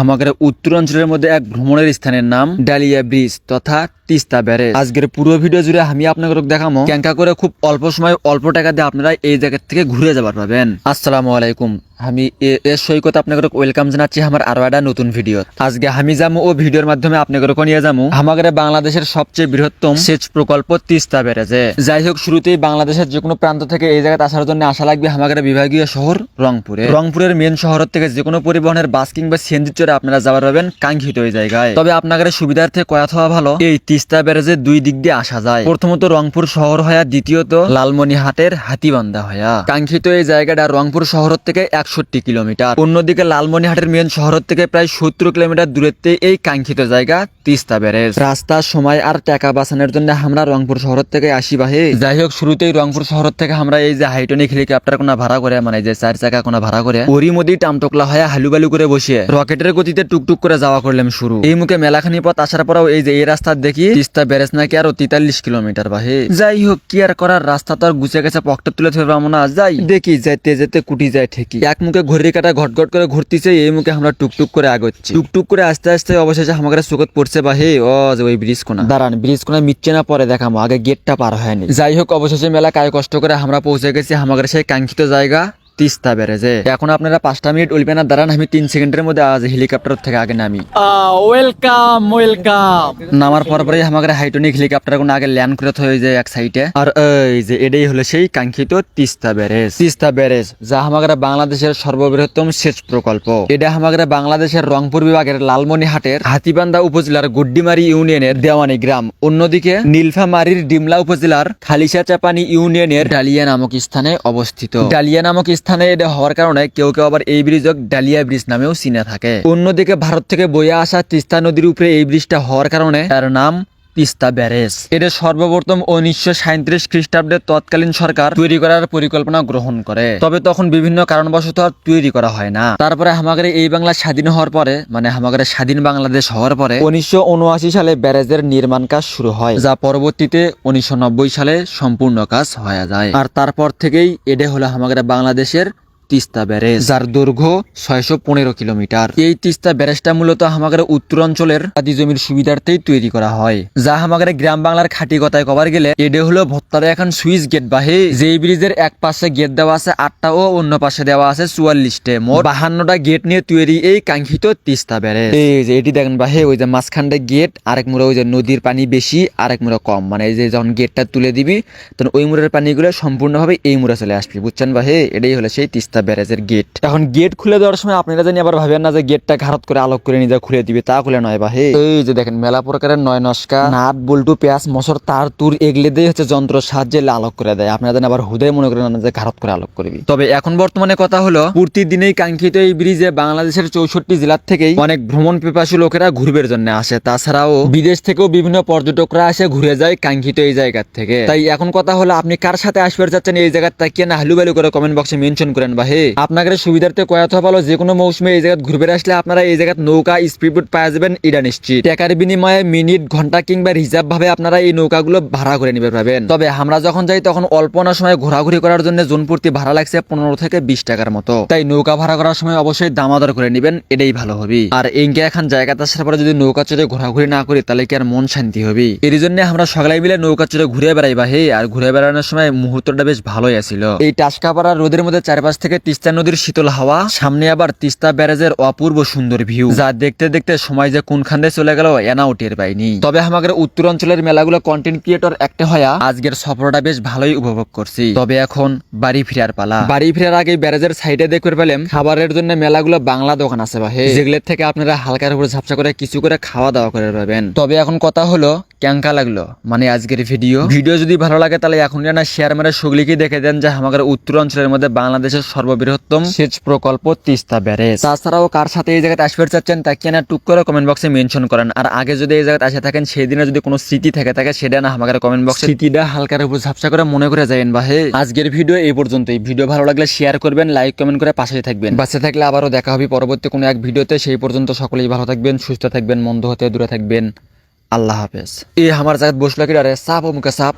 আমাদের উত্তরাঞ্চলের মধ্যে এক ভ্রমণের স্থানের নাম ডালিয়া ব্রিজ তথা তিস্তা ব্যারেজ। আজকের পুরো ভিডিও জুড়ে আমি আপনাদের দেখাবো কেঙ্কা করে খুব অল্প সময় অল্প টাকা দিয়ে আপনারা এই জায়গা থেকে ঘুরে যাবার পাবেন। আসসালামু আলাইকুম, আমি এর সৈকত আপনাদের ওয়েলকাম জানাচ্ছি আমার আরো একটা নতুন ভিডিও। আজকে আমি যাবো ও ভিডিওর মাধ্যমে আপনাদের নিয়ে যাবো আমাদের বাংলাদেশের সবচেয়ে বৃহত্তম সেচ প্রকল্প তিস্তা ব্যারেজে। যাই হোক, শুরুতেই বাংলাদেশের যে কোনো প্রান্ত থেকে এই জায়গায় আসার জন্য আসা লাগবে আমাদের বিভাগীয় শহর রংপুরের মেন শহর থেকে যে কোনো পরিবহনের বাস কিংবা সিএনজি চড়ে আপনারা যাবার পাবেন কাঙ্ক্ষিত এই জায়গায়। তবে আপনাদের সুবিধার্থে কয়া হওয়া ভালো, এই তিস্তা ব্যারেজে দুই দিক দিয়ে আসা যায়। প্রথমত রংপুর শহর হয়া, দ্বিতীয়ত লালমনিহাটের হাতিবান্ধা হয়া। কাঙ্ক্ষিত এই জায়গাটা রংপুর শহর থেকে 61 কিলোমিটার, অন্যদিকে লালমনিহাটের মেন শহর থেকে প্রায় 70 কিলোমিটার দূরত্বে এই কাঙ্ক্ষিত জায়গা তিস্তা ব্যারেজ। রাস্তার সময় আর টাকা বাঁচানোর জন্য আমরা রংপুর শহর থেকে আসি বাহে। যাই হোক, শুরুতেই রংপুর শহর থেকে আমরা এই যে হাইটনিক হেলিকপ্টার কোনা ভাড়া করে, মানে যে 4 চাকা কোনা ভাড়া করে ওরই মধ্যে টামটকলা হয়ে হালুবালু করে বসে রকেটের গতিতে টুকটুক করে যাওয়া করলাম শুরু। এই মুখে মেলাখানি পথ আসার পরেও এই যে এই রাস্তা দেখি তিস্তা ব্যারেজ নাকি আরো 43 কিলোমিটার বাহে। যাই হোক, কি আর করার, রাস্তা তো আর গুছে গেছে, পকেটে তুলে ধরে পাবো না। যাই দেখি যেতে যেতে কুটি যায় ঠিকই। এক মুখে ঘড়ি কাটা ঘটঘট করে ঘুরতেছে, এই মুখে আমরা টুকটুক করে আগাচ্ছি। টুকটুক করে আস্তে আস্তে অবশেষে আমাদের চোখত পড়ছে বাহে ও যে ওই ব্রিজ কোনা। দাঁড়ান, ব্রিজ কোনা মিটছে না, পরে দেখামো, আগে গেটটা পার হয়নি। যাই হোক, অবশেষে মেলা কায় কষ্ট করে আমরা পৌঁছে গেছি আমাদের সেই কাঙ্ক্ষিত জায়গা তিস্তা ব্যারেজে। এখন আপনারা 5টা মিনিট উঠবে না, দাঁড়ান আমি 3 সেকেন্ডের মধ্যে আজ হেলিকপ্টার থেকে আগে নামি। Welcome welcome. নামার পরে আমাদের হাইটনিক হেলিকপ্টার কোন আগে ল্যান্ড করে হয়ে যায় এক সাইডে। আর এই যে এটাই হলো সেই কাঙ্ক্ষিত তিস্তা ব্যারেজ। তিস্তা ব্যারেজ যা আমাদের বাংলাদেশের সর্ববৃহত্তম সেচ প্রকল্প। এটা আমাদের বাংলাদেশের রংপুর বিভাগের লালমনিহাটের হাতিবান্ধা উপজেলার গুড্ডিমারি ইউনিয়নের দেওয়ানি গ্রাম, অন্যদিকে নীলফামারীর ডিমলা উপজেলার খালিশা চাপানি ইউনিয়নের ডালিয়া নামক স্থানে অবস্থিত। ডালিয়া নামক স্থানে এটা হওয়ার কারণে কেউ কেউ আবার এই ব্রিজক ডালিয়া ব্রিজ নামেও চিনে থাকে। অন্যদিকে ভারত থেকে বয়ে আসা তিস্তা নদীর উপরে এই ব্রিজটা হওয়ার কারণে তার নাম তিস্তা ব্যারেজ। এটা সর্বপ্রথম 1937 খ্রিস্টাব্দে তৎকালীন সরকার তৈরি করার পরিকল্পনা গ্রহণ করে, তবে তখন বিভিন্ন কারণবশত আর তৈরি করা হয় না। তারপরে আমাদের এই বাংলা স্বাধীন হওয়ার পরে, মানে আমাদের স্বাধীন বাংলাদেশ হওয়ার পরে 1979 সালে ব্যারেজের নির্মাণ কাজ শুরু হয়, যা পরবর্তীতে 1990 সালে সম্পূর্ণ কাজ হয়ে যায়। আর তারপর থেকেই এটা হলো আমাদের বাংলাদেশের তিস্তা ব্যারেজ, যার দৈর্ঘ্য 615 কিলোমিটার। এই তিস্তা ব্যারেজটা মূলত আমাদের উত্তরাঞ্চলের আদি জমির সুবিধার্থেই তৈরি করা হয়, যা আমাদের গ্রাম বাংলার খাঁটি কথায় কবার গেলে এটা হলো ভোক্তারা এখন সুইচ গেট বাহে। যেই ব্রিজের এক পাশে গেট দেওয়া আছে 8টা ও অন্য পাশে দেওয়া আছে 44টে, মোট 52টা গেট নিয়ে তৈরি এই কাঙ্ক্ষিত তিস্তা ব্যারেজ। এই যে এটি দেখেন বাহে, ওই যে মাঝখানটা গেট, আরেক মুড়ে ওই যে নদীর পানি বেশি, আরেক মুড়ে কম, মানে এই যে যখন গেটটা তুলে দিবি তখন ওই মুড়ের পানিগুলো সম্পূর্ণভাবে এই মুড়ে চলে আসবে, বুঝছেন বাহে। এটাই হলো সেই তিস্তা ব্যারেজের গেট। এখন গেট খুলে দেওয়ার সময় আপনারা জানি আবার ভাবেন না যে গেটটা ঘাড়ত করে আলোক করে নিজে খুলে দিবে, তা খুলে নয় বা হে। এই যে দেখেন মেলা প্রকারের নয় নস্কা নাট বল্টু পেঁয়াজ মশর তার তুর এগলে দিয়ে হচ্ছে যন্ত্র সাহায্যে আলোক করে দেয়। আপনারা জানি আবার হুদয় মনে করেন না যে ঘাড়ত করে আলোক করবি। তবে এখন বর্তমানে কথা হলো, প্রতিদিনই কাঙ্ক্ষিত এই ব্রিজে বাংলাদেশের 64 জেলার থেকেই অনেক ভ্রমণ পিপাসু লোকেরা ঘুরবের জন্য আসে। তাছাড়াও বিদেশ থেকেও বিভিন্ন পর্যটকরা আসে ঘুরে যায় কাঙ্ক্ষিত এই জায়গার থেকে। তাই এখন কথা হলো, আপনি কার সাথে আসবে চাচ্ছেন এই জায়গার তাকিয়ে না হালুবালু করে কমেন্ট বক্সে মেনশন করেন বা হে। আপনাদের সুবিধার্থে কয়াথা ভালো, যে কোনো মৌসুমে এই জায়গা ঘুরবে আসলে আপনারা এই জায়গায় নৌকা স্পিডবোট পাওয়া যাবেন এটা নিশ্চিত। টাকার বিনিময়ে মিনিট ঘন্টা কিংবা রিজার্ভ ভাবে আপনারা এই নৌকাগুলো ভাড়া করে নিতে পারবেন। তবে আমরা যখন যাই তখন অল্প না সময় ঘোরাঘুরি করার জন্য জন প্রতি ভাড়া লাগছে 15 থেকে 20 টাকার মতো। তাই নৌকা ভাড়া করার সময় অবশ্যই দামাদর করে নেবেন, এটাই ভালো হবে। আর এইকে এখন জায়গাতে আসার পরে যদি নৌকা চড়ে ঘোরাঘুরি না করি তাহলে কি আর মন শান্তি হবে। এর জন্য আমরা সকালে মিলে নৌকা চড়ে ঘুরে বেড়াইবা হে। আর ঘুরে বেড়ানোর সময় মুহূর্তটা বেশ ভালোই আছিল। এই টাসকাপাড়া রোদের মধ্যে চারপাশ থেকে তিস্তা নদীর শীতল হাওয়া, সামনে আবার তিস্তা ব্যারেজের অপূর্ব সুন্দর ভিউ, যা দেখতে দেখতে সময় যে কোনখান দিয়ে চলে গেল এনাও টের পাইনি। তবে আমাদের উত্তরাঞ্চলের মেলাগুলো কন্টেন্ট ক্রিয়েটর একটা হয়া আজকের সফরটা বেশ ভালোই উপভোগ করছি। তবে এখন বাড়ি ফেরার পালা। বাড়ি ফেরার আগে ব্যারেজের সাইডে দেখতে পেলাম খাবারের জন্য মেলাগুলো বাংলা দোকান আছে বা হে, যেগুলোর থেকে আপনারা হালকার উপরে ঝাপসা করে কিছু করে খাওয়া দাওয়া করে পাবেন। তবে এখন কথা হলো, কেঙ্কা লাগলো মানে আজকের ভিডিও যদি ভালো লাগে তাহলে এখন না শেয়ার মেরে সুগলিকে দেখে দেন যে আমাদের উত্তরাঞ্চলের মধ্যে বাংলাদেশের সর্ববৃহত্তম সেচ প্রকল্প তিস্তা ব্যারেজ। তাছাড়াও কার সাথে এই জায়গায় আসতে চাচ্ছেন তা কেনা টুক করে কমেন্ট বক্সে মেনশন করেন। আর আগে যদি এই জায়গায় আসে থাকেন সেই দিনে যদি কোনো স্মৃতি থাকে সেটা না আমাদের কমেন্ট বক্সে স্মৃতিটা হালকার উপর ঝাপসা করে মনে করে যাবেন বা হে। আজকের ভিডিও এই পর্যন্তই। ভিডিও ভালো লাগলে শেয়ার করবেন, লাইক কমেন্ট করে পাশে থাকবেন। বাঁচে থাকলে আবারও দেখা হবে পরবর্তী কোনো এক ভিডিওতে। সেই পর্যন্ত সকলেই ভালো থাকবেন, সুস্থ থাকবেন, মন্দ হতে দূরে থাকবেন। আল্লাহ হাফেজ। এই আমার জায়গায় বসলো কি রে, সাপ ও মুখে সাপ।